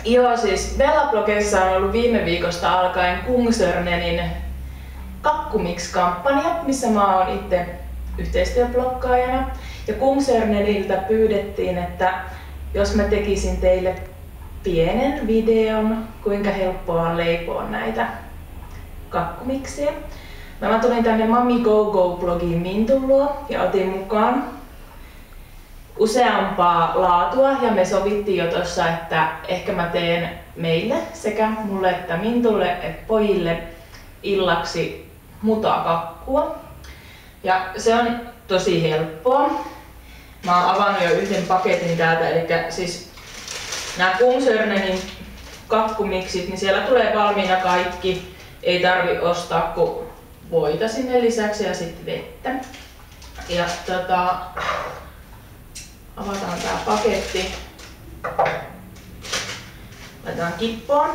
Joo, siis Bella-blogissa on ollut viime viikosta alkaen Kungsörnenin Kakkumix-kampanja, missä mä oon itse yhteistyöblokkaajana. Ja Kungsörneniltä pyydettiin, että jos mä tekisin teille pienen videon, kuinka helppoa on leipoa näitä kakkumiksia. Mä tulin tänne Mami Go Go-blogiin Mintun luo ja otin mukaan useampaa laatua ja me sovittiin jo tossa, että ehkä mä teen meille sekä mulle että Mintulle että pojille illaksi mutakakkua. Ja se on tosi helppoa. Mä oon avannut jo yhden paketin täältä, eli siis nämä Kungsörnenin kakkumiksit, niin siellä tulee valmiina kaikki. Ei tarvi ostaa kuin voita sinne lisäksi ja sitten vettä. Ja avataan tää paketti. Laitetaan kippoon.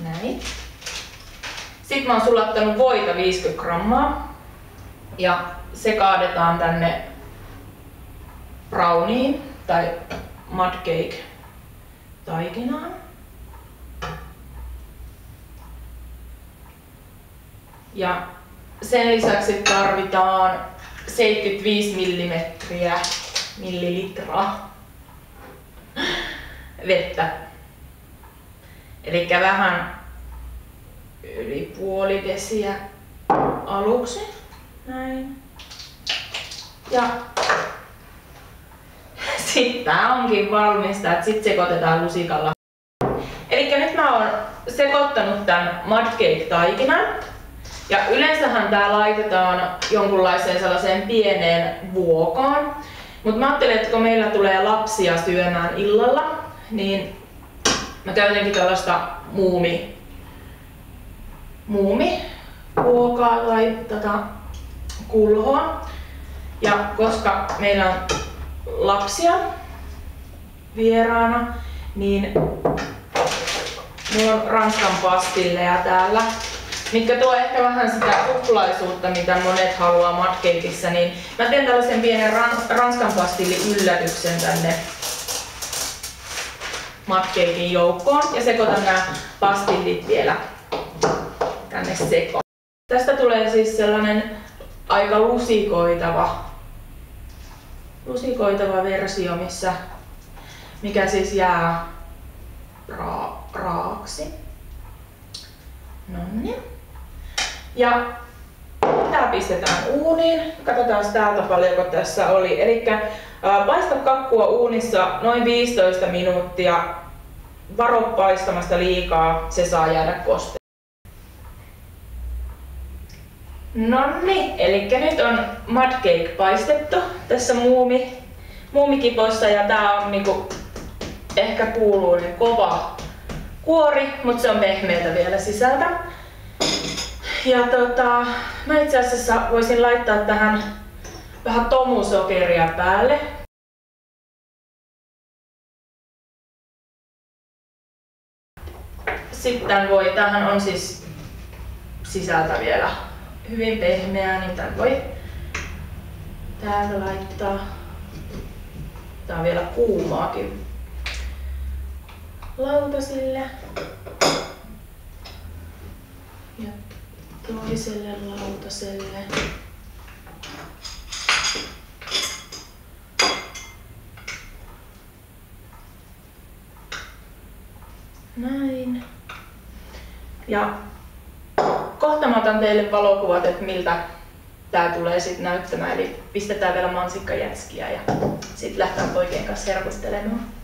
Näin. Sitten mä oon sulattanut voita 50 grammaa. Ja se kaadetaan tänne browniin tai mudcake taikinaan. Ja sen lisäksi tarvitaan 75 millilitraa vettä. Eli vähän yli puoli desiä aluksi. Näin. Ja sitten tää onkin valmista, että sit sekoitetaan lusikalla. Eli nyt mä oon sekoittanut tän mudcake-taikinan. Ja yleensähän tää laitetaan jonkunlaiseen sellaiseen pieneen vuokaan. Mutta mä ajattelin, että kun meillä tulee lapsia syömään illalla, niin mä käytänkin tällaista muumivuokaa tai kulhoa. Ja koska meillä on lapsia vieraana, niin mulla on ranskan pastilleja täällä, mitkä tuo ehkä vähän sitä kuplaisuutta, mitä monet haluaa mudcakeissa, niin mä teen tällaisen pienen ranskan pastillin yllätyksen tänne mudcakein joukkoon ja sekoitan nämä pastillit vielä tänne sekoon. Tästä tulee siis sellainen aika lusikoitava versio, mikä siis jää raaksi. Noniin. Ja tää pistetään uuniin. Katsotaan täältä paljonko tässä oli. Elikkä paista kakkua uunissa noin 15 minuuttia. Varo paistamasta liikaa, se saa jäädä kosteeksi. Noniin, elikkä nyt on mudcake paistettu tässä muumikipossa ja tää on niinku ehkä kuuluinen kova kuori, mutta se on pehmeätä vielä sisältä. Ja mä itse asiassa voisin laittaa tähän vähän tomusokeria päälle. Sitten tämähän on siis sisältä vielä hyvin pehmeää, niin tän voi täältä laittaa. Tää on vielä kuumaakin lautasille. Ja toiselle lautaselle. Näin. Ja kohta mä otan teille valokuvat, että miltä tää tulee sitten näyttämään. Eli pistetään vielä mansikkajätskiä ja sitten lähdetään poikien kanssa herkustelemaan.